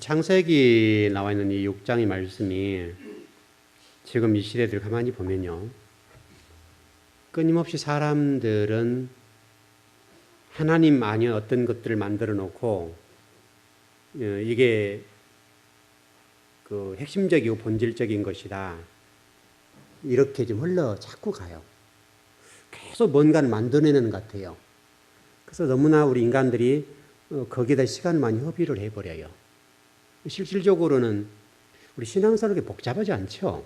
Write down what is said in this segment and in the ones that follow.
창세기 나와 있는 이 6장의 말씀이 지금 이 시대들 가만히 보면요, 끊임없이 사람들은 하나님 아닌 어떤 것들을 만들어 놓고 이게 그 핵심적이고 본질적인 것이다, 이렇게 좀 흘러 자꾸 가요. 계속 뭔가를 만들어내는 것 같아요. 그래서 너무나 우리 인간들이 거기에다 시간을 많이 허비를 해버려요. 실질적으로는 우리 신앙생활이 그렇게 복잡하지 않죠.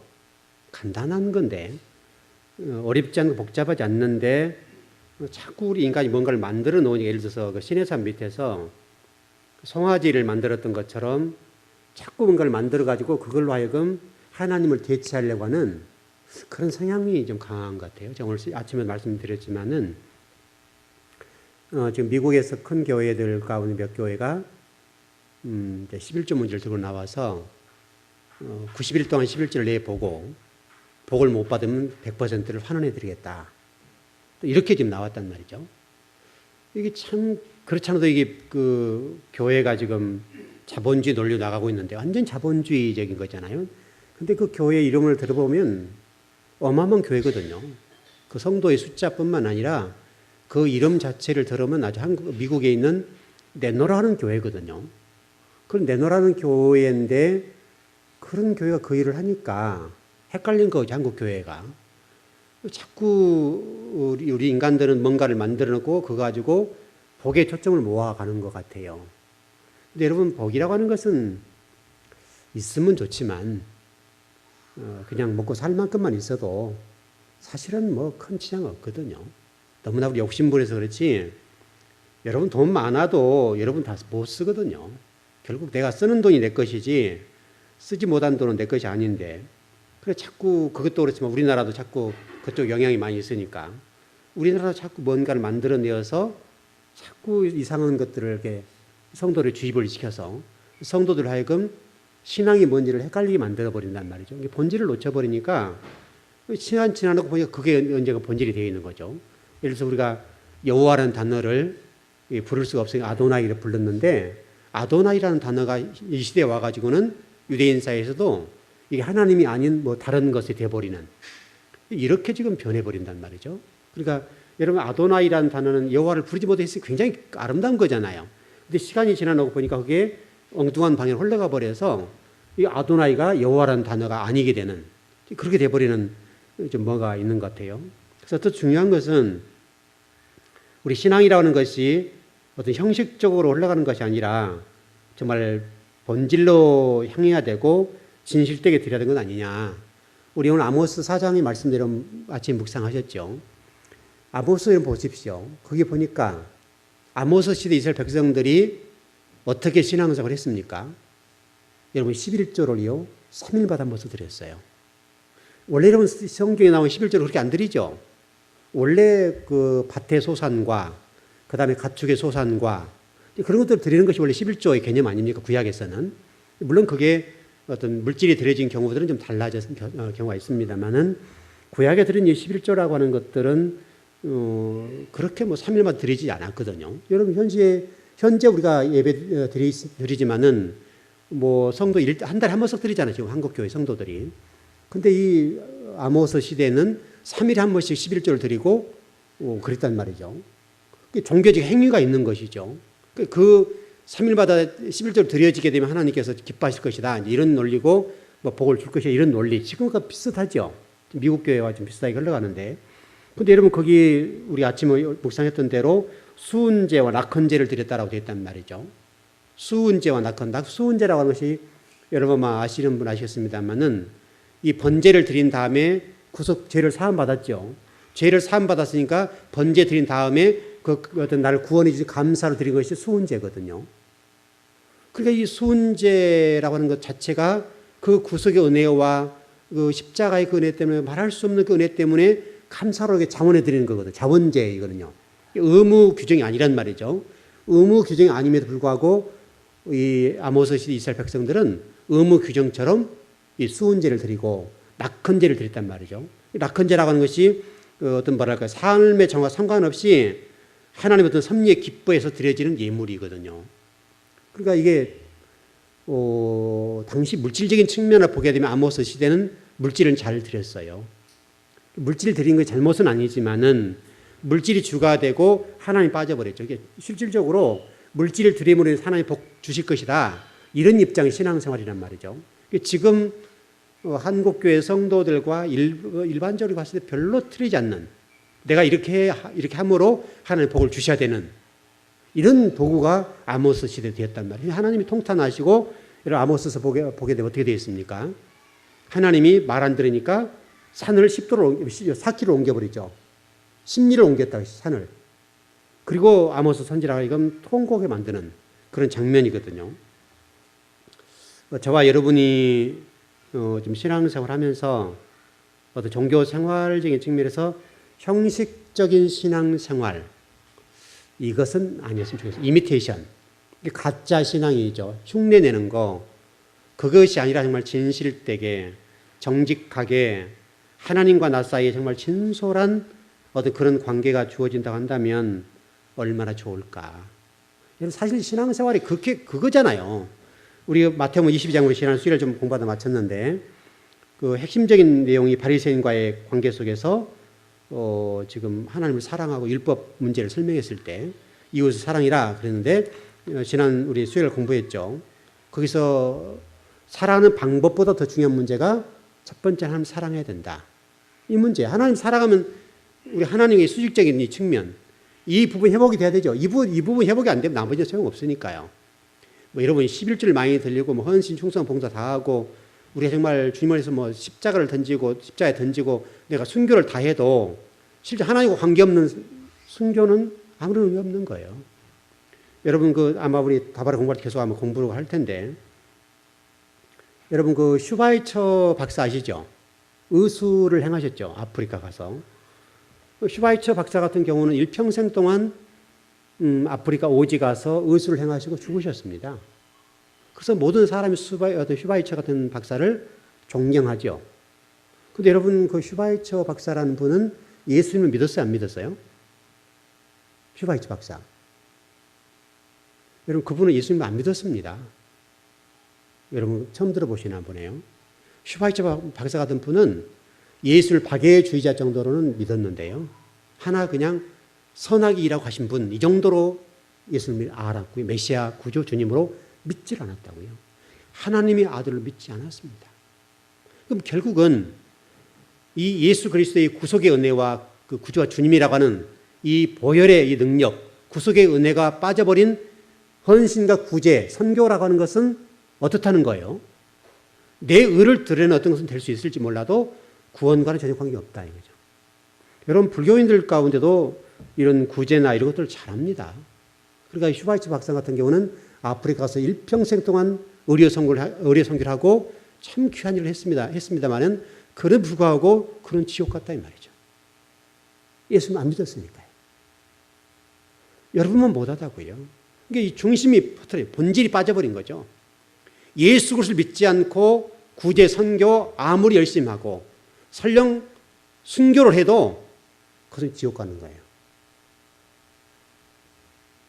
간단한 건데, 어렵지 않고 복잡하지 않는데 자꾸 우리 인간이 뭔가를 만들어 놓으니까, 예를 들어서 그 시내산 밑에서 송아지를 만들었던 것처럼 자꾸 뭔가를 만들어 가지고 그걸로 하여금 하나님을 대체하려고 하는 그런 성향이 좀 강한 것 같아요. 제가 오늘 아침에 말씀드렸지만은 지금 미국에서 큰 교회들 가운데 몇 교회가 11조 문제를 들고 나와서 90일 동안 11조를 내보고 복을 못 받으면 100%를 환원해 드리겠다, 이렇게 지금 나왔단 말이죠. 이게 참 그렇지 않아도 이게 그 교회가 지금 자본주의 논리로 나가고 있는데 완전 자본주의적인 거잖아요. 근데 그 교회 이름을 들어보면 어마어마한 교회거든요. 그 성도의 숫자뿐만 아니라 그 이름 자체를 들으면 아주 미국에 있는 내노라는 교회거든요. 그런 내노라는 교회인데 그런 교회가 그 일을 하니까 헷갈린 거죠, 한국 교회가. 자꾸 우리 인간들은 뭔가를 만들어 놓고 그거 가지고 복에 초점을 모아가는 것 같아요. 근데 여러분, 복이라고 하는 것은 있으면 좋지만 그냥 먹고 살 만큼만 있어도 사실은 뭐 큰 지장 없거든요. 너무나 우리 욕심부려서 그렇지, 여러분 돈 많아도 여러분 다 못 쓰거든요. 결국 내가 쓰는 돈이 내 것이지 쓰지 못한 돈은 내 것이 아닌데, 그래 자꾸 그것도 그렇지만 우리나라도 자꾸 그쪽 영향이 많이 있으니까 우리나라도 자꾸 뭔가를 만들어내어서 자꾸 이상한 것들을 이렇게 성도를 주입을 시켜서 성도들 하여금 신앙이 뭔지를 헷갈리게 만들어버린단 말이죠. 본질을 놓쳐버리니까 시간 지나고 보니까 그게 언젠가 본질이 되어 있는 거죠. 예를 들어서 우리가 여호와라는 단어를 부를 수가 없으니까 아도나이를 불렀는데, 아도나이라는 단어가 이 시대에 와가지고는 유대인 사이에서도 이게 하나님이 아닌 뭐 다른 것이 되어버리는, 이렇게 지금 변해버린단 말이죠. 그러니까 여러분, 아도나이라는 단어는 여호와를 부르지 못했으니 굉장히 아름다운 거잖아요. 근데 시간이 지나고 보니까 그게 엉뚱한 방향으로 흘러가 버려서 이 아도나이가 여호와라는 단어가 아니게 되는, 그렇게 돼버리는 좀 뭐가 있는 것 같아요. 그래서 더 중요한 것은 우리 신앙이라는 것이 어떤 형식적으로 올라가는 것이 아니라 정말 본질로 향해야 되고 진실되게 드려야 되는 건 아니냐. 우리 오늘 아모스 4장의 말씀대로 아침 묵상하셨죠. 아모스를 보십시오. 거기 보니까 아모스 시대 이스라엘 백성들이 어떻게 신앙생활을 했습니까? 여러분, 11조를요 3일마다 한 번씩 드렸어요. 원래 여러분 성경에 나온 11조를 그렇게 안 드리죠. 원래 그 밭의 소산과 그 다음에 가축의 소산과 그런 것들을 드리는 것이 원래 11조의 개념 아닙니까? 구약에서는. 물론 그게 어떤 물질이 드려진 경우들은 좀 달라진 경우가 있습니다만은, 구약에 드린 이 11조라고 하는 것들은 그렇게 뭐 3일마다 드리지 않았거든요. 여러분, 현재 우리가 예배 드리지만은 뭐 성도 한 달에 한 번씩 드리잖아요, 지금 한국 교회 성도들이. 근데 이 아모스 시대는 3일에 한 번씩 11조를 드리고 그랬단 말이죠. 종교적 행위가 있는 것이죠. 그 3일마다 11조를 드려지게 되면 하나님께서 기뻐하실 것이다, 이런 논리고 뭐 복을 줄 것이다, 이런 논리. 지금과 비슷하죠. 미국 교회와 좀 비슷하게 흘러가는데, 근데 여러분 거기 우리 아침에 묵상했던 대로 수은제와 낙헌제를 드렸다라고 되어 있단 말이죠. 수은제와 수은제라고 하는 것이 여러분 아시는 분 아시겠습니다만은, 이 번제를 드린 다음에 죄를 사함 받았죠. 죄를 사함 받았으니까 번제 드린 다음에 그 어떤 나를 구원해 주신 감사를 드린 것이 수은제거든요. 그러니까 이 수은제라고 하는 것 자체가 그 구속의 은혜와 그 십자가의 그 은혜 때문에 말할 수 없는 그 은혜 때문에 감사로 자원해 드리는 거거든요. 자원제이거든요. 의무 규정이 아니란 말이죠. 의무 규정이 아님에도 불구하고 이 아모스 시대 이스라엘 백성들은 의무 규정처럼 이 수은제를 드리고 낙헌제를 드렸단 말이죠. 낙헌제라고 하는 것이 어떤 뭐랄까 삶의 정과 상관없이 하나님의 어떤 섭리의 기뻐에서 드려지는 예물이거든요. 그러니까 이게 당시 물질적인 측면을 보게 되면 아모스 시대는 물질을 잘 드렸어요. 물질 드린 건 잘못은 아니지만은 물질이 주가 되고 하나님 빠져버렸죠. 이게 실질적으로 물질을 드림으로 인해서 하나님 복 주실 것이다. 이런 입장의 신앙생활이란 말이죠. 지금 한국교회 성도들과 일반적으로 봤을 때 별로 틀리지 않는, 내가 이렇게 함으로 하나님 복을 주셔야 되는 이런 도구가 아모스 시대 되었단 말이에요. 하나님이 통탄하시고 이런 아모스서 보게 되면 어떻게 되어 있습니까? 하나님이 말 안 들으니까 산을 4km로 옮겨버리죠. 10리를 옮겼다, 산을. 그리고 아모스 선지자가 이건 통곡에 만드는 그런 장면이거든요. 저와 여러분이 좀 신앙생활 하면서 어떤 종교 생활적인 측면에서 형식적인 신앙생활, 이것은 아니었으면 좋겠어요. 이미테이션. 가짜 신앙이죠. 흉내내는 거. 그것이 아니라 정말 진실되게, 정직하게, 하나님과 나 사이에 정말 진솔한 어떤 그런 관계가 주어진다고 한다면 얼마나 좋을까. 사실 신앙생활이 그거잖아요. 우리 마태복음 22장으로 지난 수요일에 좀 공부하다 마쳤는데, 그 핵심적인 내용이 바리새인과의 관계 속에서 지금 하나님을 사랑하고 율법 문제를 설명했을 때 이웃을 사랑이라 그랬는데, 지난 우리 수요일 공부했죠. 거기서 사랑하는 방법보다 더 중요한 문제가 첫 번째 하나님 사랑해야 된다. 이 문제. 하나님 사랑하면 우리 하나님의 수직적인 이 측면, 이 부분 회복이 돼야 되죠. 이 부분 회복이 안 되면 나머지는 소용없으니까요. 여러분이 11조를 많이 들리고 헌신, 충성, 봉사 다 하고 우리가 정말 주님을 위해서 십자가에 던지고 내가 순교를 다 해도 실제 하나님과 관계없는 순교는 아무런 의미 없는 거예요. 여러분 아마 우리 다바라 공부할 때 계속 아마 공부를 할 텐데, 여러분 슈바이처 박사 아시죠? 의수를 행하셨죠. 아프리카 가서. 슈바이처 박사 같은 경우는 일평생 동안 아프리카 오지 가서 의수를 행하시고 죽으셨습니다. 그래서 모든 사람이 슈바이처 같은 박사를 존경하죠. 근데 여러분 슈바이처 박사라는 분은 예수님을 믿었어요, 안 믿었어요? 슈바이처 박사. 여러분 그분은 예수님을 안 믿었습니다. 여러분 처음 들어보시나 보네요. 슈바이처 박사 같은 분은 예수를 박애주의자 정도로는 믿었는데요. 하나 그냥 선하게 일하고 하신 분, 이 정도로 예수님을 알았고요. 메시아 구주 주님으로 믿질 않았다고요. 하나님의 아들로 믿지 않았습니다. 그럼 결국은 이 예수 그리스도의 구속의 은혜와 그 구주와 주님이라고 하는 이 보혈의 이 능력, 구속의 은혜가 빠져버린 헌신과 구제, 선교라고 하는 것은 어떻다는 거예요? 내 의를 드러내는 어떤 것은 될 수 있을지 몰라도 구원과는 전혀 관계가 없다 이거죠. 여러분 불교인들 가운데도 이런 구제나 이런 것들을 잘합니다. 그러니까 슈바이처 박사 같은 경우는 아프리카 가서 일평생 동안 의료 선교를 하고 참 귀한 일을 했습니다만은 그런 불구하고 그런 지옥 같다 이 말이죠. 예수님 안 믿었으니까요. 여러분만 못하다고요. 이게 이 중심이 본질이 빠져버린 거죠. 예수 그리스도를 믿지 않고 구제 선교 아무리 열심히 하고 설령 순교를 해도 그것은 지옥 가는 거예요.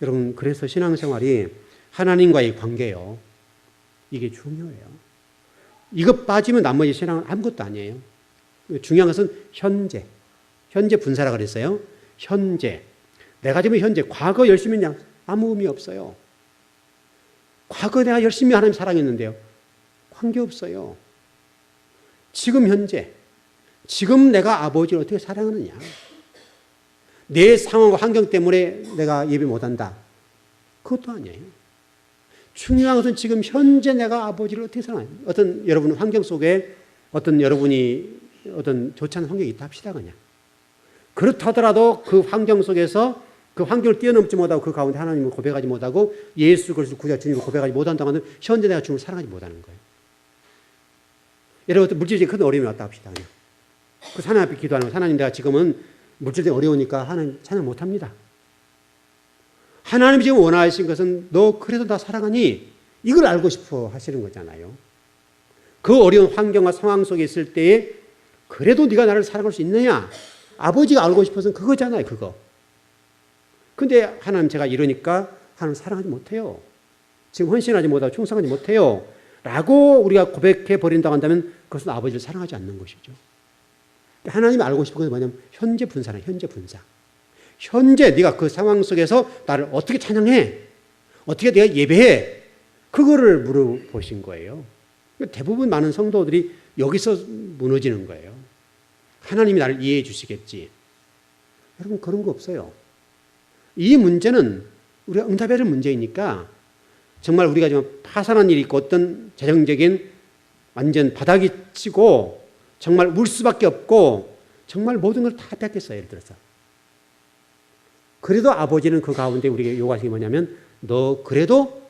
여러분 그래서 신앙생활이 하나님과의 관계요. 이게 중요해요. 이것 빠지면 나머지 신앙은 아무것도 아니에요. 중요한 것은 현재 분사라 그랬어요. 현재. 내가 지금 현재 과거 열심히 했냐? 아무 의미 없어요. 과거 내가 열심히 하나님 사랑했는데요. 관계없어요. 지금 현재. 지금 내가 아버지를 어떻게 사랑하느냐. 내 상황과 환경 때문에 내가 예배 못한다. 그것도 아니에요. 중요한 것은 지금 현재 내가 아버지를 어떻게 사랑하냐. 어떤 여러분 환경 속에 어떤 여러분이 어떤 좋지 않은 환경이 있다 합시다 그냥. 그렇다 하더라도 그 환경 속에서 그 환경을 뛰어넘지 못하고 그 가운데 하나님을 고백하지 못하고 예수 그리스도 구주와 주님을 고백하지 못한다고 하면 현재 내가 주님을 사랑하지 못하는 거예요. 여러분 물질적인 큰 어려움이 왔다 합시다 그냥. 그 하나님 앞에 기도하는 거예요. 하나님 내가 지금은 물질적인 어려우니까 하나님 찬양 못합니다. 하나님이 지금 원하신 것은 너 그래도 나 사랑하니 이걸 알고 싶어 하시는 거잖아요. 그 어려운 환경과 상황 속에 있을 때에 그래도 네가 나를 사랑할 수 있느냐. 아버지가 알고 싶어서는 그거잖아요. 그거. 근데 하나님 제가 이러니까 하나님 사랑하지 못해요. 지금 헌신하지 못하고 충성하지 못해요. 라고 우리가 고백해 버린다고 한다면 그것은 아버지를 사랑하지 않는 것이죠. 하나님이 알고 싶은 것은 뭐냐면 현재 분사는 현재 분사. 현재 네가 그 상황 속에서 나를 어떻게 찬양해? 어떻게 내가 예배해? 그거를 물어보신 거예요. 대부분 많은 성도들이 여기서 무너지는 거예요. 하나님이 나를 이해해 주시겠지. 여러분 그런 거 없어요. 이 문제는 우리가 응답해야 할 문제이니까 정말 우리가 좀 파산한 일이 있고 어떤 재정적인 완전 바닥이 치고 정말 울 수밖에 없고 정말 모든 걸 다 뺏겼어요. 예를 들어서. 그래도 아버지는 그 가운데 우리에게 요구하시는 게 뭐냐면 너 그래도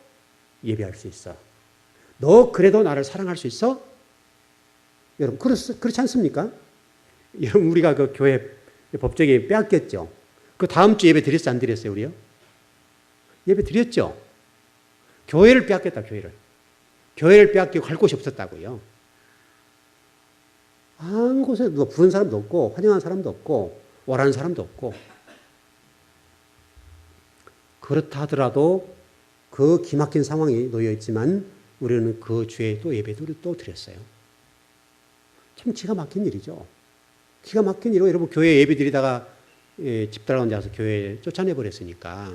예배할 수 있어. 너 그래도 나를 사랑할 수 있어? 여러분 그렇지 않습니까? 여러분 우리가 그 교회 법적에 빼앗겼죠. 그 다음 주 예배 드렸어요? 안 드렸어요? 우리요? 예배 드렸죠. 교회를 빼앗겼다. 교회를 빼앗기고 갈 곳이 없었다고요. 한 곳에 누가 부른 사람도 없고 환영한 사람도 없고 오라는 사람도 없고 그렇다 하더라도 그 기막힌 상황이 놓여 있지만 우리는 그 주에 또 예배를 또 드렸어요. 참 기가 막힌 일이죠. 기가 막힌 일이고 여러분 교회 예배 드리다가 집단 가운데 와서 교회 쫓아내 버렸으니까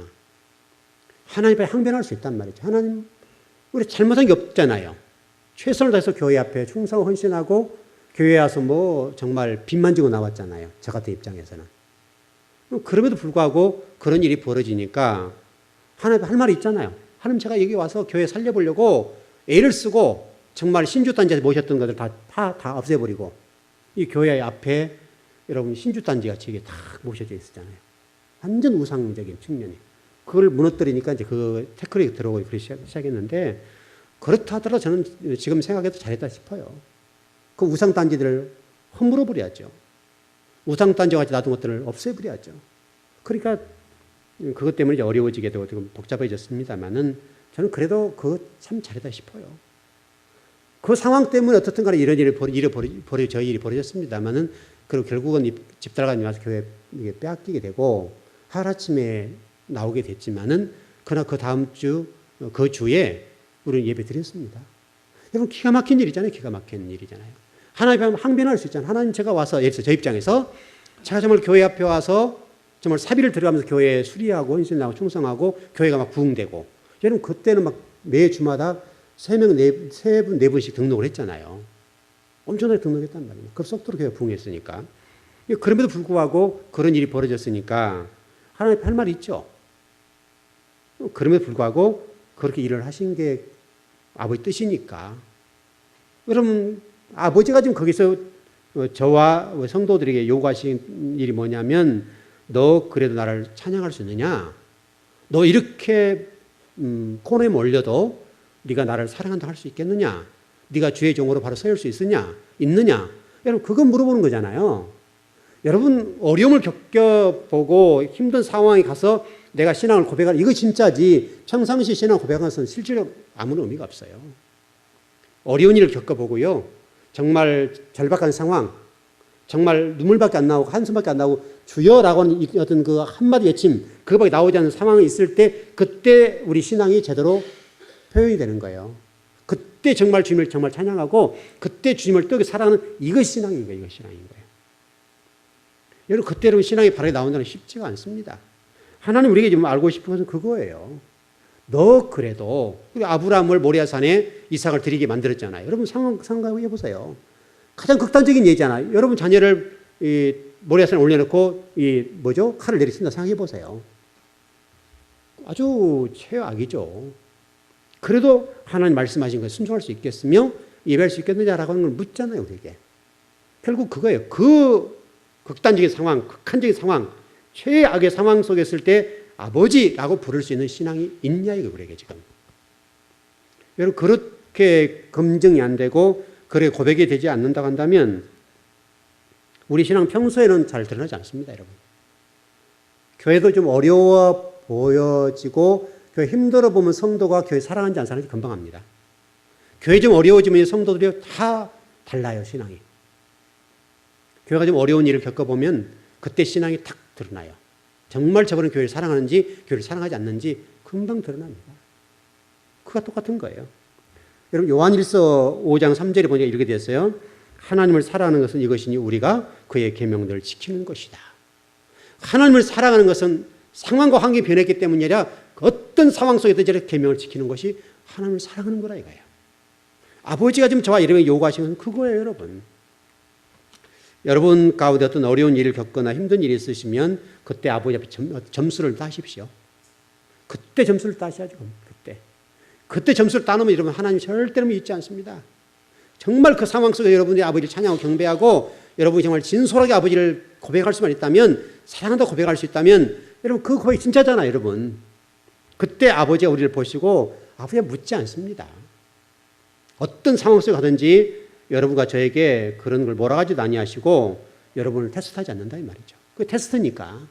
하나님 앞에 항변할 수 있단 말이죠. 하나님 우리 잘못한 게 없잖아요. 최선을 다해서 교회 앞에 충성 헌신하고 교회에 와서 뭐 정말 빚만 지고 나왔잖아요. 저 같은 입장에서는. 그럼에도 불구하고 그런 일이 벌어지니까 하나님 할 말이 있잖아요. 하나님 제가 여기 와서 교회 살려보려고 애를 쓰고 정말 신주단지에서 모셨던 것들 다 없애버리고 이 교회 앞에 여러분 신주단지 같이 이게 다 모셔져 있었잖아요. 완전 우상적인 측면이. 그걸 무너뜨리니까 이제 그 태클이 들어오고 그러기 시작했는데 그렇다 하더라도 저는 지금 생각해도 잘했다 싶어요. 그 우상단지들을 허물어 버려야죠. 우상단지와 같이 놔둔 것들을 없애버려야죠. 그러니까 그것 때문에 이제 어려워지게 되고 좀 복잡해졌습니다만은 저는 그래도 그거 참 잘했다 싶어요. 그 상황 때문에 어떻든 간에 이런 저 일이 벌어졌습니다만은 그리고 결국은 집사람이 와서 교회 빼앗기게 되고 하루아침에 나오게 됐지만은 그러나 그 다음 주 그 주에 우리는 예배 드렸습니다. 여러분 기가 막힌 일이잖아요. 기가 막힌 일이잖아요. 하나님 앞에 항변할 수 있잖아요. 하나님 제가 와서 예를 들어서 저 입장에서 제가 정말 교회 앞에 와서 정말 사비를 들어가면서 교회에 수리하고 헌신하고 충성하고 교회가 막 부흥되고 여러분 그때는 막 매 주마다 세 분, 네 분씩 등록을 했잖아요. 엄청나게 등록했단 말이에요. 그 속도로 교회가 부흥했으니까. 그럼에도 불구하고 그런 일이 벌어졌으니까 하나님 할 말이 있죠. 그럼에도 불구하고 그렇게 일을 하신 게 아버지 뜻이니까. 여러분 아버지가 지금 거기서 저와 성도들에게 요구하신 일이 뭐냐면 너 그래도 나를 찬양할 수 있느냐? 너 이렇게 코너에 몰려도 네가 나를 사랑한다 할 수 있겠느냐? 네가 주의 종으로 바로 서일 수 있느냐? 여러분 그거 물어보는 거잖아요. 여러분 어려움을 겪어보고 힘든 상황에 가서 내가 신앙을 고백하는 이거 진짜지 평상시 신앙 고백하는 것은 실제로 아무런 의미가 없어요. 어려운 일을 겪어보고요. 정말 절박한 상황, 정말 눈물밖에 안 나오고 한숨밖에 안 나오고 주여라고 하는 어떤 그 한마디 외침 그거밖에 나오지 않는 상황이 있을 때 그때 우리 신앙이 제대로 표현이 되는 거예요. 그때 정말 주님을 정말 찬양하고 그때 주님을 또 사랑하는 이것이 신앙인 거예요. 이것이 신앙인 거예요. 여러분 그때로 신앙이 바르게 나온다는 게 쉽지가 않습니다. 하나님 우리에게 지금 알고 싶은 것은 그거예요. 너 그래도 아브라함을 모리아산에 이삭을 드리게 만들었잖아요. 여러분 생각해 보세요. 가장 극단적인 예잖아요. 여러분 자녀를 모리아산에 올려놓고 칼을 내리친다 생각해 보세요. 아주 최악이죠. 그래도 하나님 말씀하신 걸 순종할 수 있겠으며 예배할 수 있겠느냐라고 하는 걸 묻잖아요. 우리에게. 결국 그거예요. 그 극단적인 상황, 극한적인 상황, 최악의 상황 속에 있을 때 아버지라고 부를 수 있는 신앙이 있냐 이거 우리에게 지금. 여러분 그렇게 검증이 안 되고 그렇게 고백이 되지 않는다고 한다면 우리 신앙 평소에는 잘 드러나지 않습니다. 여러분. 교회도 좀 어려워 보여지고 교회 힘들어 보면 성도가 교회 사랑하는지 안 사랑하는지 금방 압니다. 교회 좀 어려워지면 성도들이 다 달라요. 신앙이. 교회가 좀 어려운 일을 겪어보면 그때 신앙이 탁 드러나요. 정말 저분은 교회를 사랑하는지 교회를 사랑하지 않는지 금방 드러납니다. 그가 똑같은 거예요. 여러분 요한일서 5장 3절에 보니까 이렇게 되었어요. 하나님을 사랑하는 것은 이것이니 우리가 그의 계명들을 지키는 것이다. 하나님을 사랑하는 것은 상황과 환경이 변했기 때문이 아니라 어떤 상황 속에도 저렇게 계명을 지키는 것이 하나님을 사랑하는 거라 이거예요. 아버지가 지금 저와 여러분에게 요구하시는 건 그거예요, 여러분. 여러분 가운데 어떤 어려운 일을 겪거나 힘든 일이 있으시면 그때 아버지 앞에 점수를 따십시오. 그때 점수를 따셔야죠. 그때 점수를 따놓으면 여러분 하나님 절대로 믿지 않습니다. 정말 그 상황 속에 여러분이 아버지를 찬양하고 경배하고 여러분이 정말 진솔하게 아버지를 고백할 수만 있다면, 사랑한다고 고백할 수 있다면 여러분 그 고백 진짜잖아요, 여러분. 그때 아버지가 우리를 보시고 아버지가 묻지 않습니다. 어떤 상황 속에 가든지 여러분과 저에게 그런 걸 몰아가지도 아니하시고 여러분을 테스트하지 않는다 이 말이죠. 그 테스트니까.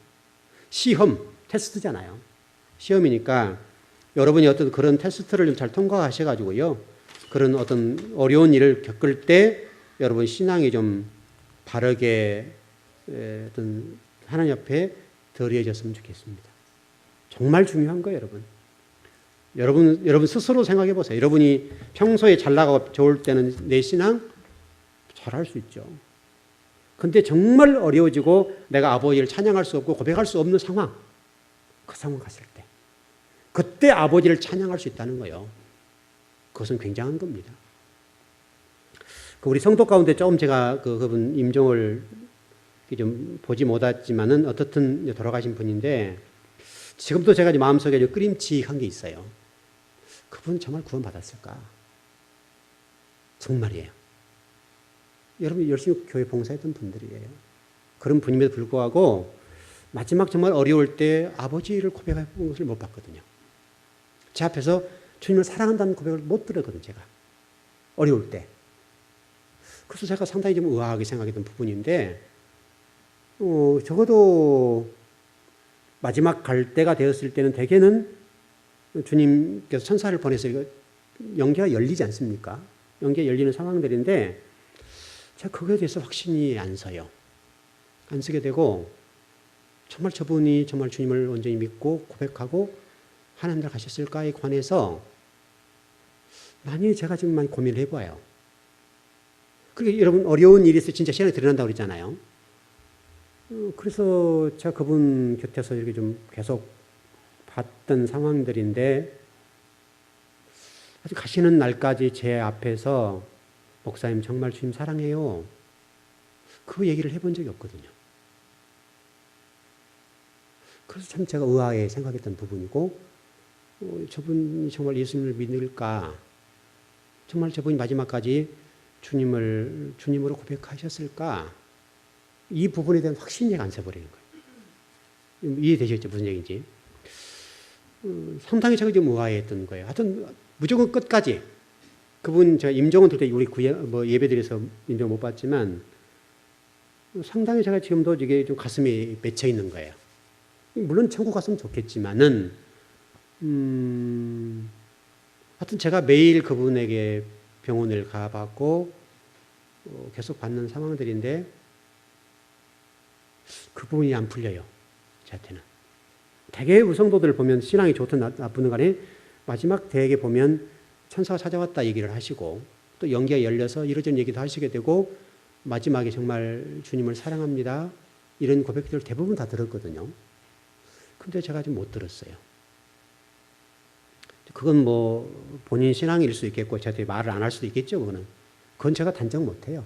시험, 테스트잖아요. 시험이니까 여러분이 어떤 그런 테스트를 좀 잘 통과하셔가지고요. 그런 어떤 어려운 일을 겪을 때 여러분 신앙이 좀 바르게 어떤 하나님 앞에 드려졌으면 좋겠습니다. 정말 중요한 거예요, 여러분. 여러분 스스로 생각해 보세요. 여러분이 평소에 잘 나가고 좋을 때는 내 신앙 잘할 수 있죠. 근데 정말 어려워지고 내가 아버지를 찬양할 수 없고 고백할 수 없는 상황, 그 상황 갔을 때 그때 아버지를 찬양할 수 있다는 거예요. 그것은 굉장한 겁니다. 우리 성도 가운데 조금 제가 그분 임종을 좀 보지 못했지만은 어떻든 돌아가신 분인데 지금도 제가 마음속에 끄림칙한 게 있어요. 그분 정말 구원받았을까? 정말이에요. 여러분 열심히 교회 봉사했던 분들이에요. 그런 분임에도 불구하고 마지막 정말 어려울 때 아버지를 고백하는 것을 못 봤거든요. 제 앞에서 주님을 사랑한다는 고백을 못 들었거든요, 제가. 어려울 때. 그래서 제가 상당히 좀 의아하게 생각했던 부분인데, 적어도 마지막 갈 때가 되었을 때는 대개는 주님께서 천사를 보내서 영계가 열리지 않습니까? 영계가 열리는 상황들인데, 제가 그거에 대해서 확신이 안 서요. 안 서게 되고, 정말 저분이 정말 주님을 온전히 믿고 고백하고 하나님 나라 가셨을까에 관해서 많이 제가 지금 많이 고민을 해봐요. 그리고 여러분 어려운 일이 있어서 진짜 시간이 드러난다고 그랬잖아요. 그래서 제가 그분 곁에서 이렇게 좀 계속 봤던 상황들인데 아직 가시는 날까지 제 앞에서 목사님 정말 주님 사랑해요. 그 얘기를 해본 적이 없거든요. 그래서 참 제가 의아하게 생각했던 부분이고 저분이 정말 예수님을 믿을까? 정말 저분이 마지막까지 주님으로 고백하셨을까? 이 부분에 대한 확신이 안 서버리는 거예요. 이해되시겠죠? 무슨 얘기인지. 상당히 제가 좀 의아했던 거예요. 하여튼 무조건 끝까지 그분 제가 임종원 들 때 우리 예배드려서 임종 못 봤지만 상당히 제가 지금도 이게 좀 가슴이 맺혀 있는 거예요. 물론 천국 갔으면 좋겠지만은 하여튼 제가 매일 그분에게 병원을 가봤고 계속 받는 상황들인데 그 부분이 안 풀려요. 저한테는. 대개 우성도들을 보면 신앙이 좋든 나쁘든 간에 마지막 대개 보면 천사가 찾아왔다 얘기를 하시고 또 연기가 열려서 이러저런 얘기도 하시게 되고 마지막에 정말 주님을 사랑합니다. 이런 고백들을 대부분 다 들었거든요. 근데 제가 좀 못 들었어요. 그건 본인 신앙일 수 있겠고 저한테 말을 안 할 수도 있겠죠. 그건 제가 단정 못해요.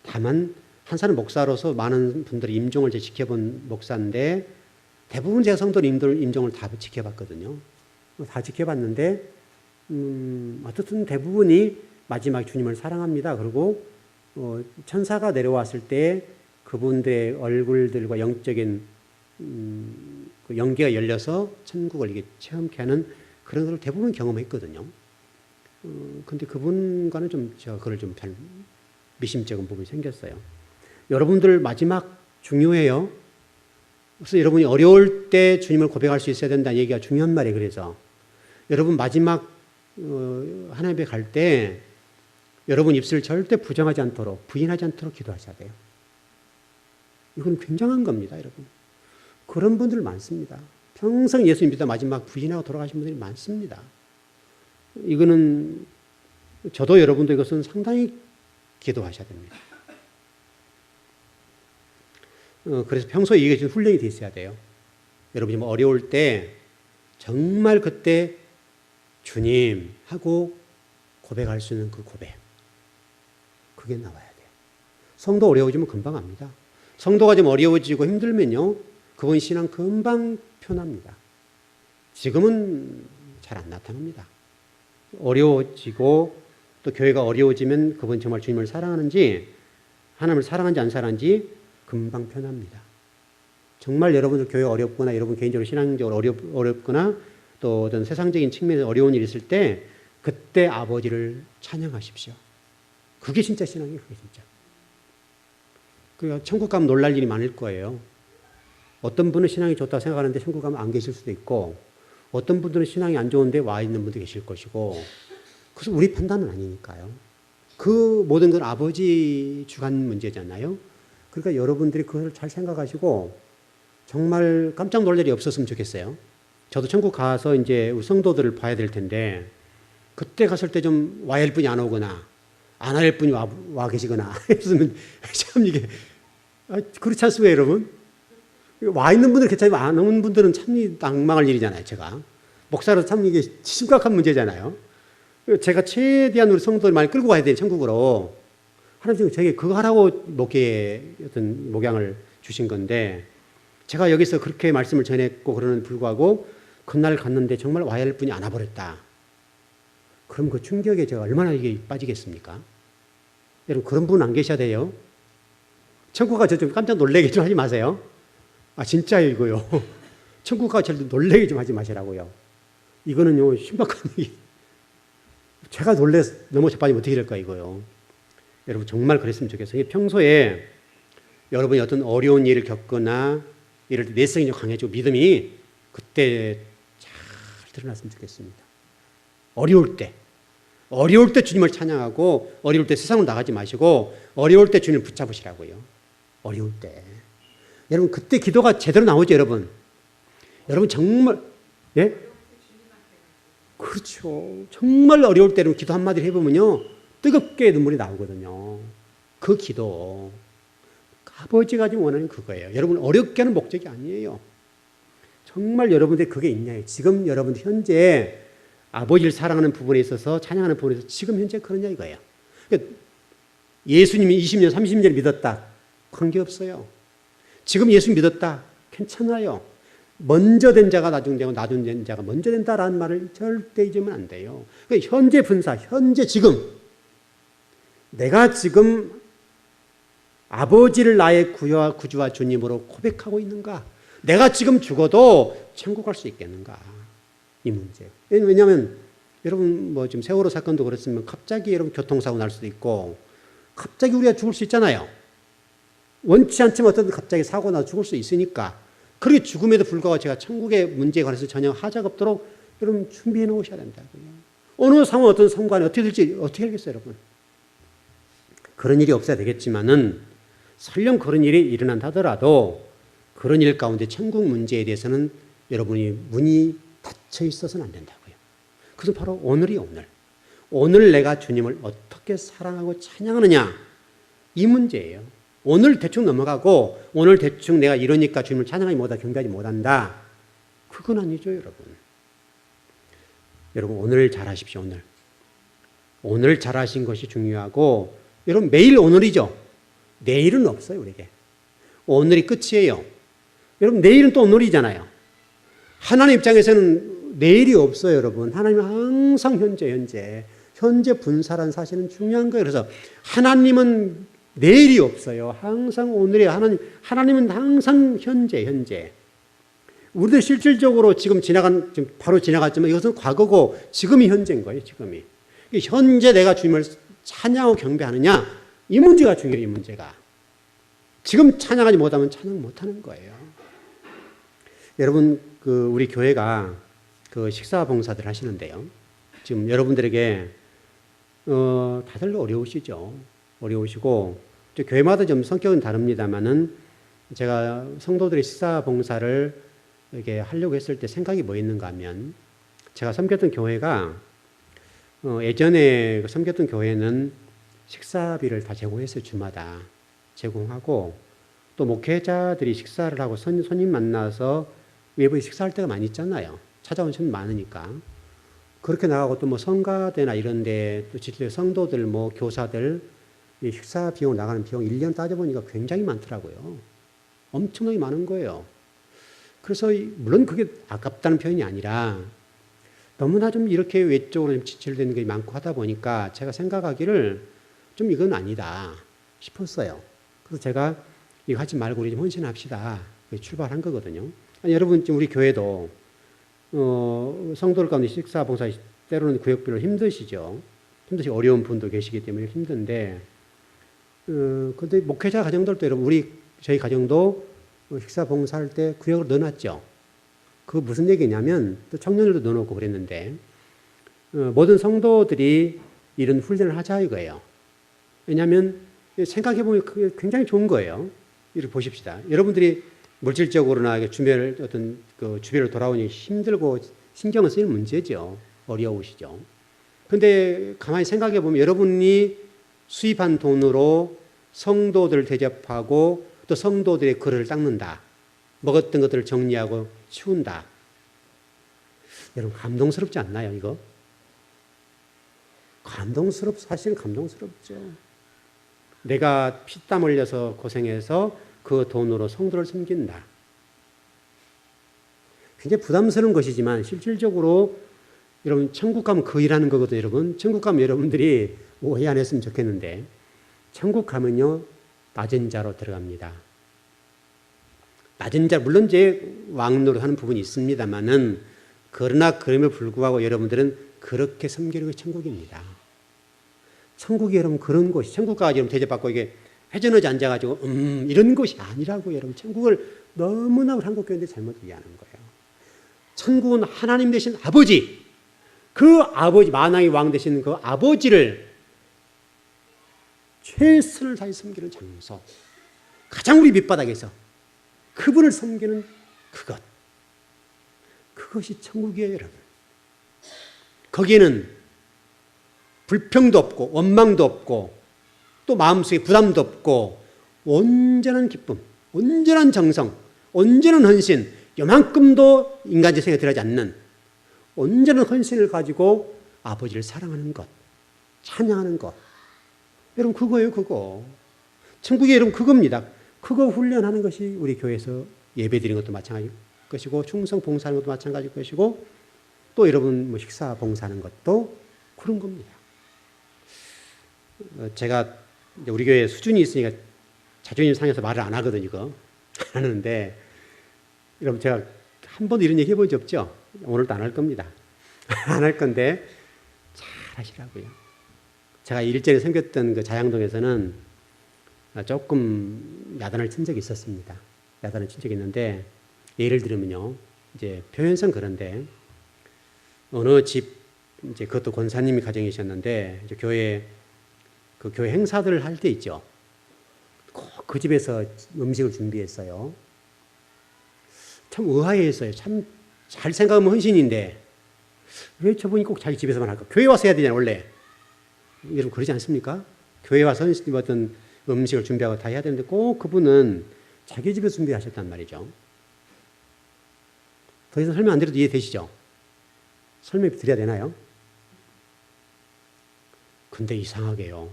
다만 한 사람 목사로서 많은 분들이 임종을 지켜본 목사인데 대부분 제가 성도님들 임종을 다 지켜봤거든요. 다 지켜봤는데 어떻든 대부분이 마지막에 주님을 사랑합니다. 그리고 천사가 내려왔을 때 그분들의 얼굴들과 영적인 그 연계가 열려서 천국을 이게 체험케 하는 그런 걸 대부분 경험했거든요. 근데 그분과는 좀 제가 그걸 좀 잘 미심쩍은 부분이 생겼어요. 여러분들 마지막 중요해요. 그래서 여러분이 어려울 때 주님을 고백할 수 있어야 된다는 얘기가 중요한 말이에요. 그래서 여러분 마지막 하나님 앞에 갈 때 여러분 입술을 절대 부정하지 않도록 부인하지 않도록 기도하셔야 돼요. 이건 굉장한 겁니다, 여러분. 그런 분들 많습니다. 평생 예수 믿다 마지막 부인하고 돌아가신 분들이 많습니다. 이거는 저도 여러분도 이것은 상당히 기도하셔야 됩니다. 그래서 평소에 이게 좀 훈련이 돼 있어야 돼요. 여러분이 뭐 어려울 때 정말 그때 주님 하고 고백할 수 있는 그 고백. 그게 나와야 돼요. 성도 어려워지면 금방 합니다. 성도가 좀 어려워지고 힘들면요. 그분 신앙 금방 편합니다. 지금은 잘 안 나타납니다. 어려워지고 또 교회가 어려워지면 그분 정말 주님을 사랑하는지 하나님을 사랑하는지 안 사랑하는지 금방 편합니다. 정말 여러분들 교회 어렵거나 여러분 개인적으로 신앙적으로 어렵거나 또 어떤 세상적인 측면에서 어려운 일이 있을 때 그때 아버지를 찬양하십시오. 그게 진짜 신앙이에요. 그게 진짜. 그러니까 천국 가면 놀랄 일이 많을 거예요. 어떤 분은 신앙이 좋다고 생각하는데 천국 가면 안 계실 수도 있고 어떤 분들은 신앙이 안 좋은데 와 있는 분도 계실 것이고 그래서 우리 판단은 아니니까요. 그 모든 건 아버지 주관 문제잖아요. 그러니까 여러분들이 그걸 잘 생각하시고 정말 깜짝 놀랄 일이 없었으면 좋겠어요. 저도 천국 가서 이제 우리 성도들을 봐야 될 텐데 그때 갔을 때 좀 와야 할 분이 안 오거나 안 할 분이 와 계시거나 했으면 참 이게 그렇지 않습니까 여러분? 와 있는 분들 괜찮지만 안 오는 분들은 참 낭망할 일이잖아요. 제가 목사로 참 이게 심각한 문제잖아요. 제가 최대한 우리 성도들 많이 끌고 가야 돼요. 천국으로. 하나님 저에게 그거 하라고 어떤 목양을 주신 건데 제가 여기서 그렇게 말씀을 전했고 그러는 불구하고 그날 갔는데 정말 와야 할 분이 안 와버렸다. 그럼 그 충격에 제가 얼마나 이게 빠지겠습니까? 여러분 그런 분 안 계셔야 돼요. 천국 가서 좀 깜짝 놀래게 좀 하지 마세요. 아 진짜요 이거요. 천국 가서 절대 놀래게 좀 하지 마시라고요. 이거는요 심각한 얘기. 제가 놀래서 너무 자빠지면 어떻게 될까 이거요. 여러분 정말 그랬으면 좋겠어요. 평소에 여러분이 어떤 어려운 일을 겪거나 이럴 때 내성이 좀 강해지고 믿음이 그때 잘 드러났으면 좋겠습니다. 어려울 때 주님을 찬양하고 어려울 때 세상으로 나가지 마시고 어려울 때 주님을 붙잡으시라고요. 어려울 때. 여러분 그때 기도가 제대로 나오죠 여러분. 여러분 정말 예? 그렇죠. 정말 어려울 때는 기도 한마디 해보면요 뜨겁게 눈물이 나오거든요. 그 기도 아버지가 지금 원하는 그거예요. 여러분 어렵게 하는 목적이 아니에요. 정말 여러분들 그게 있냐. 지금 여러분들 현재 아버지를 사랑하는 부분에 있어서 찬양하는 부분에 있어서 지금 현재 그러냐 이거예요. 그러니까 예수님이 20년 30년 믿었다. 관계없어요. 지금 예수 믿었다. 괜찮아요. 먼저 된 자가 나중되고 나중 된 자가 먼저 된다라는 말을 절대 잊으면 안 돼요. 그러니까 현재 분사, 현재 지금 내가 지금 아버지를 나의 구주와 주님으로 고백하고 있는가? 내가 지금 죽어도 천국 갈 수 있겠는가? 이 문제. 왜냐하면 여러분 뭐 지금 세월호 사건도 그렇지만 갑자기 여러분 교통사고 날 수도 있고 갑자기 우리가 죽을 수 있잖아요. 원치 않지만 어떤 갑자기 사고 나서 죽을 수 있으니까 그렇게 죽음에도 불구하고 제가 천국의 문제에 관해서 전혀 하자가 없도록 여러분 준비해 놓으셔야 된다고요. 어느 상황 어떤 상관이 어떻게 될지 어떻게 알겠어요 여러분. 그런 일이 없어야 되겠지만은 설령 그런 일이 일어난다 하더라도 그런 일 가운데 천국 문제에 대해서는 여러분이 문이 닫혀 있어서는 안 된다고요. 그것은 바로 오늘이 오늘. 오늘 내가 주님을 어떻게 사랑하고 찬양하느냐 이 문제예요. 오늘 대충 넘어가고 오늘 대충 내가 이러니까 주님을 찬양하지 못하고 경배하지 못한다. 그건 아니죠 여러분. 여러분 오늘 잘하십시오. 오늘 잘하신 것이 중요하고 여러분 매일 오늘이죠. 내일은 없어요 우리에게. 오늘이 끝이에요. 여러분 내일은 또 오늘이잖아요. 하나님 입장에서는 내일이 없어요 여러분. 하나님은 항상 현재 분사란 사실은 중요한 거예요. 그래서 하나님은 내일이 없어요. 항상 오늘이에요. 하나님은 항상 현재. 우리도 실질적으로 지금 바로 지나갔지만 이것은 과거고 지금이 현재인 거예요. 지금이. 현재 내가 주님을 찬양하고 경배하느냐 이 문제가 중요해요. 이 문제가. 지금 찬양하지 못하면 찬양 못하는 거예요. 여러분 우리 교회가 식사 봉사들 하시는데요. 지금 여러분들에게 다들 어려우시죠. 어려우시고 교회마다 좀 성격은 다릅니다만은 제가 성도들의 식사 봉사를 이렇게 하려고 했을 때 생각이 뭐 있는가 하면 제가 섬겼던 교회가 예전에 섬겼던 교회는 식사비를 다 제공했어요. 주마다 제공하고, 또 목회자들이 식사를 하고 손님 만나서 외부에 식사할 때가 많이 있잖아요. 찾아온 손님 많으니까. 그렇게 나가고 또 뭐 성가대나 이런데 또 실제 성도들 뭐 교사들 이 식사 비용 나가는 비용 1년 따져보니까 굉장히 많더라고요. 엄청나게 많은 거예요. 그래서 물론 그게 아깝다는 표현이 아니라 너무나 좀 이렇게 외적으로 좀 지출되는 게 많고 하다 보니까 제가 생각하기를 좀 이건 아니다 싶었어요. 그래서 제가 이거 하지 말고 우리 좀 헌신합시다. 출발한 거거든요. 아니, 여러분 지금 우리 교회도 성도들 가운데 식사 봉사 때로는 구역별로 힘드시죠. 힘드시 어려운 분도 계시기 때문에 힘든데 근데 목회자 가정들도 여러분 저희 가정도 식사 봉사할 때 구역을 넣어놨죠. 그 무슨 얘기냐면 또 청년들도 넣어놓고 그랬는데 모든 성도들이 이런 훈련을 하자 이거예요. 왜냐하면 생각해보면 그게 굉장히 좋은 거예요. 이렇게 보십시다. 여러분들이 물질적으로나 주변을 어떤 주변을 돌아오니 힘들고 신경을 쓰이는 문제죠. 어려우시죠. 그런데 가만히 생각해 보면 여러분이 수입한 돈으로 성도들을 대접하고 또 성도들의 그릇을 닦는다. 먹었던 것들을 정리하고 치운다. 여러분 감동스럽지 않나요, 이거? 사실은 감동스럽죠. 내가 피땀 흘려서 고생해서 그 돈으로 성도를 섬긴다. 굉장히 부담스러운 것이지만 실질적으로 여러분 천국 가면 그 일하는 거거든요. 여러분 천국 가면 여러분들이 오해 안 했으면 좋겠는데 천국 가면요 낮은 자로 들어갑니다. 낮은 자 물론 제 왕노릇 하는 부분이 있습니다만은 그러나 그럼에도 불구하고 여러분들은 그렇게 섬기는 게 천국입니다. 천국이 여러분 그런 곳이 천국 가서 여러분 대접받고 이게 회전하지 앉아가지고 이런 것이 아니라고 여러분 천국을 너무나 우리 한국 교회인데 잘못 이해하는 거예요. 천국은 하나님 되신 아버지 그 아버지 만왕의 왕 되신 그 아버지를 최선을 다해 섬기는 장소 가장 우리 밑바닥에서 그분을 섬기는 그것이 천국이에요 여러분. 거기에는 불평도 없고 원망도 없고 또 마음속에 부담도 없고 온전한 기쁨, 온전한 정성, 온전한 헌신, 요만큼도 인간적 생각이 들어가지 않는 온전한 헌신을 가지고 아버지를 사랑하는 것, 찬양하는 것. 여러분 그거예요, 그거. 천국이 여러분 그겁니다. 그거 훈련하는 것이 우리 교회에서 예배드리는 것도 마찬가지일 것이고 충성 봉사하는 것도 마찬가지일 것이고 또 여러분 뭐 식사 봉사하는 것도 그런 겁니다. 제가 우리 교회 수준이 있으니까 자존심 상해서 말을 안 하거든요. 이거 안 하는데 여러분 제가 한 번도 이런 얘기 해본 적 없죠? 오늘도 안 할 겁니다. 안 할 건데 잘 하시라고요. 제가 일전에 섬겼던 그 자양동에서는 조금 야단을 친 적이 있었습니다. 야단을 친 적이 있는데 예를 들면요. 이제 표현상 그런데 어느 집 이제 그것도 권사님이 가정이셨는데 이제 교회 행사들을 할 때 있죠. 꼭 그 집에서 음식을 준비했어요. 참 의아해했어요. 참 잘 생각하면 헌신인데 왜 저분이 꼭 자기 집에서만 할까? 교회 와서 해야 되잖아요, 원래. 여러분 그러지 않습니까? 교회 와서 어떤 음식을 준비하고 다 해야 되는데 꼭 그분은 자기 집에서 준비하셨단 말이죠. 더 이상 설명 안 드려도 이해되시죠? 설명 드려야 되나요? 근데 이상하게요.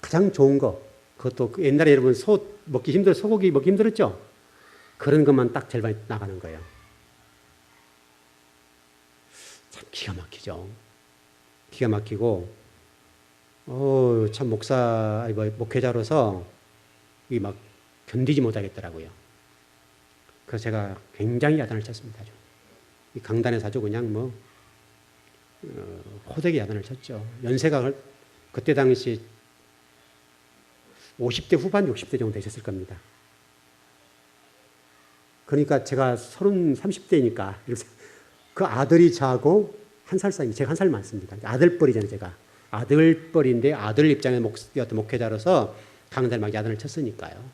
가장 좋은 거, 그것도 옛날에 여러분 소고기 먹기 힘들었죠? 그런 것만 딱 절반이 나가는 거예요. 참 기가 막히죠. 기가 막히고, 참 목회자로서 이게 막 견디지 못하겠더라고요. 그래서 제가 굉장히 야단을 쳤습니다. 이 강단에서 아주 그냥 호되게 야단을 쳤죠. 연세가 그때 당시 50대 후반, 60대 정도 되셨을 겁니다. 그러니까 제가 30대니까 그 아들이 저하고 한 살 사이, 제가 한 살 많습니다. 아들뻘이잖아요, 제가. 아들뻘인데 아들 입장에 어떤 목회자로서 강단에 막 야단을 쳤으니까요.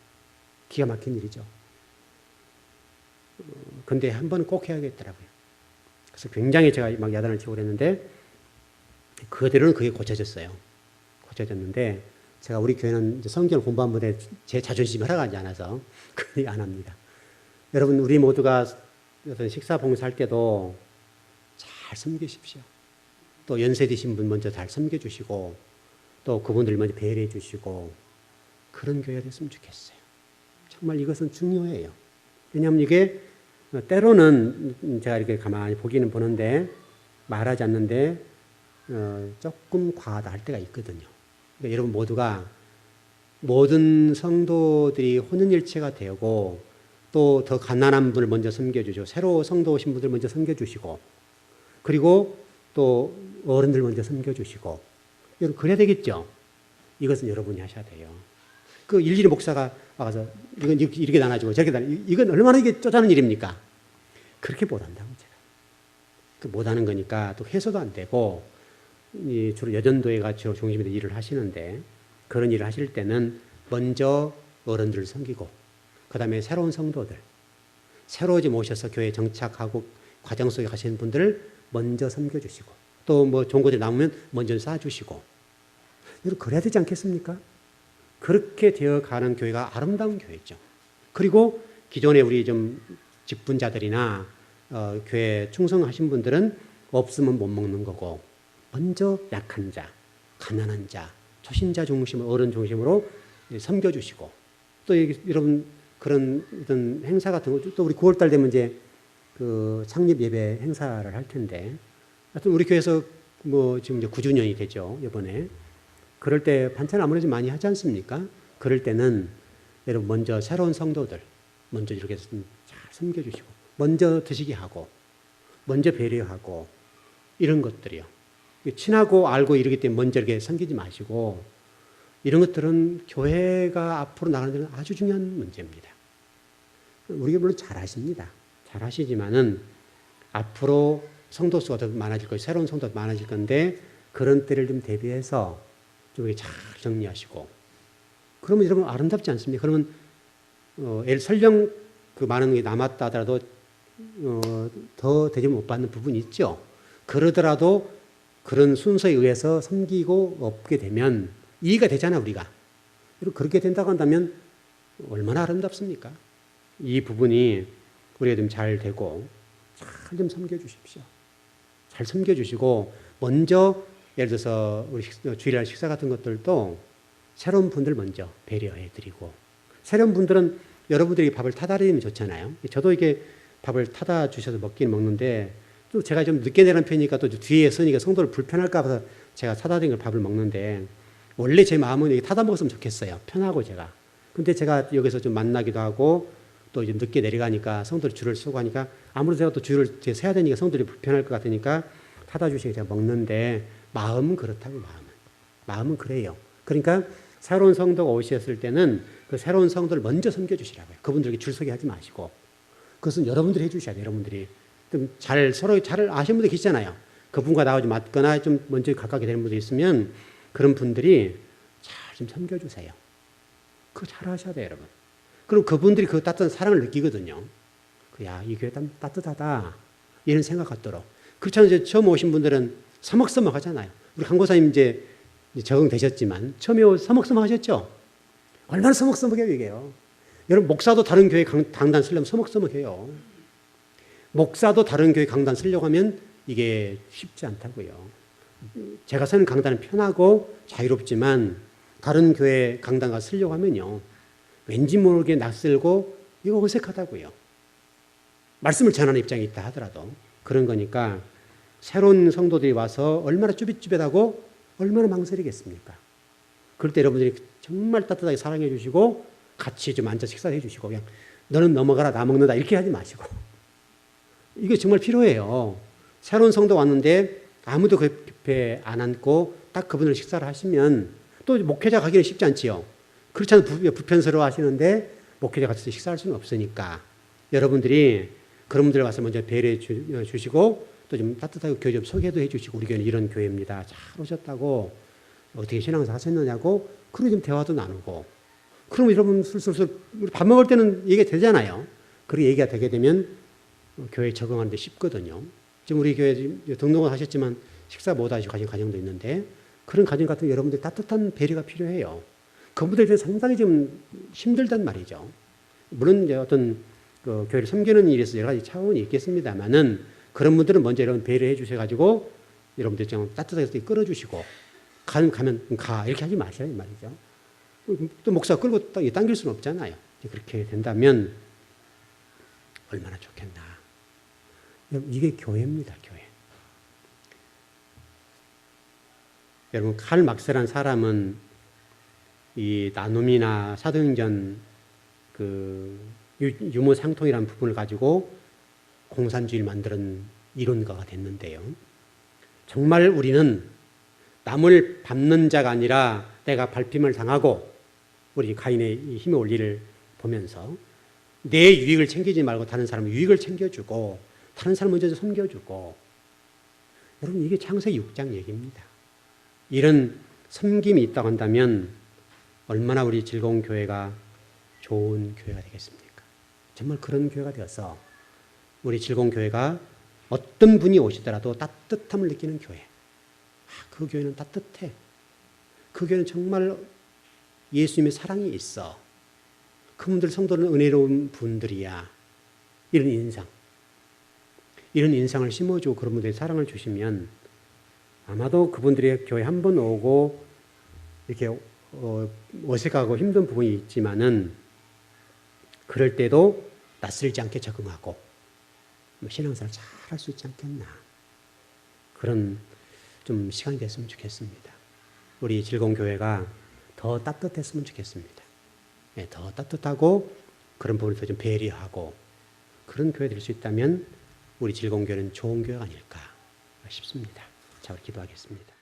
기가 막힌 일이죠. 근데 한 번은 꼭 해야겠더라고요. 그래서 굉장히 제가 막 야단을 치고 그랬는데 그대로는 그게 고쳐졌어요. 고쳐졌는데 제가 우리 교회는 이제 성경을 공부한 분에 제 자존심이 허락하지 않아서 그런 얘기 안 합니다. 여러분 우리 모두가 어떤 식사 봉사할 때도 잘 섬기십시오. 또 연세 드신 분 먼저 잘 섬겨주시고 또 그분들 먼저 배려해 주시고 그런 교회가 됐으면 좋겠어요. 정말 이것은 중요해요. 왜냐하면 이게 때로는 제가 이렇게 가만히 보기는 보는데 말하지 않는데 조금 과하다 할 때가 있거든요. 그러니까 여러분 모두가 모든 성도들이 혼연일체가 되고 또 더 가난한 분을 먼저 섬겨주시고 새로 성도 오신 분들 먼저 섬겨주시고 그리고 또 어른들 먼저 섬겨주시고 여러분 그래야 되겠죠. 이것은 여러분이 하셔야 돼요. 그 일일이 목사가 와서 이건 이렇게 나눠주고 저렇게 나눠주고 이건 얼마나 이게 쪼잔한 일입니까? 그렇게 못한다고 제가. 그 못하는 거니까 또 해소도 안 되고 주로 여전도회가 주로 중심으로 일을 하시는데 그런 일을 하실 때는 먼저 어른들을 섬기고 그 다음에 새로운 성도들 새로 이제 모셔서 교회에 정착하고 과정 속에 가시는 분들을 먼저 섬겨주시고 또 뭐 좋은 것들이 남으면 먼저 쌓아주시고 여러분 그래야 되지 않겠습니까? 그렇게 되어가는 교회가 아름다운 교회죠. 그리고 기존에 우리 좀 직분자들이나 교회 충성하신 분들은 없으면 못 먹는 거고 먼저 약한 자, 가난한 자, 초신자 중심, 어른 중심으로 섬겨주시고 또 여러분 그런 어떤 행사 같은 거 또 우리 9월달 되면 이제 그 창립 예배 행사를 할 텐데 하여튼 우리 교회에서 뭐 지금 이제 9주년이 되죠 이번에. 그럴 때 반찬 아무래도 많이 하지 않습니까? 그럴 때는 여러분 먼저 새로운 성도들 먼저 이렇게 잘 섬겨주시고 먼저 드시게 하고 먼저 배려하고 이런 것들이요. 친하고 알고 이러기 때문에 먼저 이렇게 섬기지 마시고 이런 것들은 교회가 앞으로 나가는 데는 아주 중요한 문제입니다. 우리가 물론 잘 아십니다. 잘 하시지만은 앞으로 성도 수가 더 많아질 거예요. 새로운 성도가 많아질 건데 그런 때를 좀 대비해서 좀 잘 정리하시고 그러면 여러분 아름답지 않습니까? 그러면 설령 그 많은 게 남았다 하더라도 더 대접 못 받는 부분이 있죠. 그러더라도 그런 순서에 의해서 섬기고 없게 되면 이해가 되잖아 우리가. 그렇게 된다고 한다면 얼마나 아름답습니까? 이 부분이 우리가 좀 잘 되고 잘 좀 섬겨주십시오. 잘 섬겨주시고 먼저 예를 들어서 우리 주일날 식사 같은 것들도 새로운 분들 먼저 배려해드리고 새로운 분들은 여러분들이 밥을 타다 드리면 좋잖아요. 저도 이게 밥을 타다 주셔서 먹기는 먹는데 또 제가 좀 늦게 내는 편이니까 또 뒤에 서니까 성도를 불편할까 봐서 제가 타다 드린 걸 밥을 먹는데 원래 제 마음은 이게 타다 먹었으면 좋겠어요. 편하고 제가. 근데 제가 여기서 좀 만나기도 하고 또 이제 늦게 내려가니까 성도들이 줄을 서고 하니까 아무래도 제가 또 줄을 세야 되니까 성도들이 불편할 것 같으니까 타다 주시고 제가 먹는데 마음은 그렇다고 마음은 그래요. 그러니까 새로운 성도가 오셨을 때는 그 새로운 성도를 먼저 섬겨주시라고요. 그분들에게 줄 서게 하지 마시고 그것은 여러분들이 해주셔야 돼요. 여러분들이 좀 서로 잘 아시는 분들 계시잖아요. 그분과 나하고 맞거나 좀 먼저 가깝게 되는 분들이 있으면 그런 분들이 잘 좀 섬겨주세요. 그거 잘 하셔야 돼요, 여러분. 그럼 그분들이 그 따뜻한 사랑을 느끼거든요. 야, 이 교회 따뜻하다. 이런 생각 같도록. 그렇잖아요. 이제 처음 오신 분들은 서먹서먹 하잖아요. 우리 강고사님 이제 적응되셨지만 처음에 서먹서먹 하셨죠? 얼마나 서먹서먹해요, 이게요. 여러분, 목사도 다른 교회 강단 쓰려면 서먹서먹해요. 목사도 다른 교회 강단 쓰려고 하면 이게 쉽지 않다고요. 제가 쓰는 강단은 편하고 자유롭지만 다른 교회 강단가 쓰려고 하면요. 왠지 모르게 낯설고 이거 어색하다고요. 말씀을 전하는 입장이 있다 하더라도 그런 거니까 새로운 성도들이 와서 얼마나 쭈삣쭈삣하고 얼마나 망설이겠습니까? 그럴 때 여러분들이 정말 따뜻하게 사랑해 주시고 같이 좀 앉아 식사해 주시고 그냥 너는 넘어가라 나 먹는다 이렇게 하지 마시고 이게 정말 필요해요. 새로운 성도 왔는데 아무도 그 옆에 안 앉고 딱 그분을 식사를 하시면 또 목회자 가기는 쉽지 않지요. 그렇지 않으면 불편스러워 하시는데 목회자 같이 식사할 수는 없으니까 여러분들이 그런 분들 와서 먼저 배려해 주시고 또 좀 따뜻하게 교회 좀 소개도 해 주시고 우리 교회는 이런 교회입니다. 잘 오셨다고 어떻게 신앙생활 하셨느냐고 그리고 좀 대화도 나누고 그러면 여러분 술술술 밥 먹을 때는 얘기가 되잖아요. 그리고 얘기가 되게 되면 교회에 적응하는 데 쉽거든요. 지금 우리 교회 등록은 하셨지만 식사 못 하시고 가신 가정도 있는데 그런 가정 같은 여러분들 따뜻한 배려가 필요해요. 그분들이 상당히 좀 힘들단 말이죠. 물론 이제 어떤 그 교회를 섬기는 일에서 여러 가지 차원이 있겠습니다만은 그런 분들은 먼저 여러분 배려해 주셔가지고 여러분들 좀 따뜻하게 끌어주시고 가면 가 이렇게 하지 마셔야 말이죠. 또 목사 끌고 당길 수는 없잖아요. 그렇게 된다면 얼마나 좋겠나. 여러분 이게 교회입니다. 교회. 여러분 칼 막스라는 사람은 이 나눔이나 사도행전 그 유무상통이라는 부분을 가지고 공산주의를 만드는 이론가가 됐는데요. 정말 우리는 남을 밟는 자가 아니라 내가 밟힘을 당하고 우리 가인의 힘의 원리를 보면서 내 유익을 챙기지 말고 다른 사람의 유익을 챙겨주고 다른 사람 먼저 섬겨주고 여러분 이게 창세기 6장 얘기입니다. 이런 섬김이 있다고 한다면 얼마나 우리 즐거운 교회가 좋은 교회가 되겠습니까? 정말 그런 교회가 되어서 우리 즐거운 교회가 어떤 분이 오시더라도 따뜻함을 느끼는 교회. 그 교회는 따뜻해. 그 교회는 정말 예수님의 사랑이 있어. 그분들 성도는 은혜로운 분들이야. 이런 인상을 심어주고 그런 분들의 사랑을 주시면 아마도 그분들의 교회 한 번 오고 이렇게 어색하고 힘든 부분이 있지만은 그럴 때도 낯설지 않게 적응하고 신앙생활 잘 할 수 있지 않겠나. 그런 좀 시간이 됐으면 좋겠습니다. 우리 즐거운 교회가 더 따뜻했으면 좋겠습니다. 네, 더 따뜻하고 그런 부분을 더 좀 배려하고 그런 교회 될 수 있다면 우리 즐거운 교회는 좋은 교회가 아닐까 싶습니다. 자, 우리 기도하겠습니다.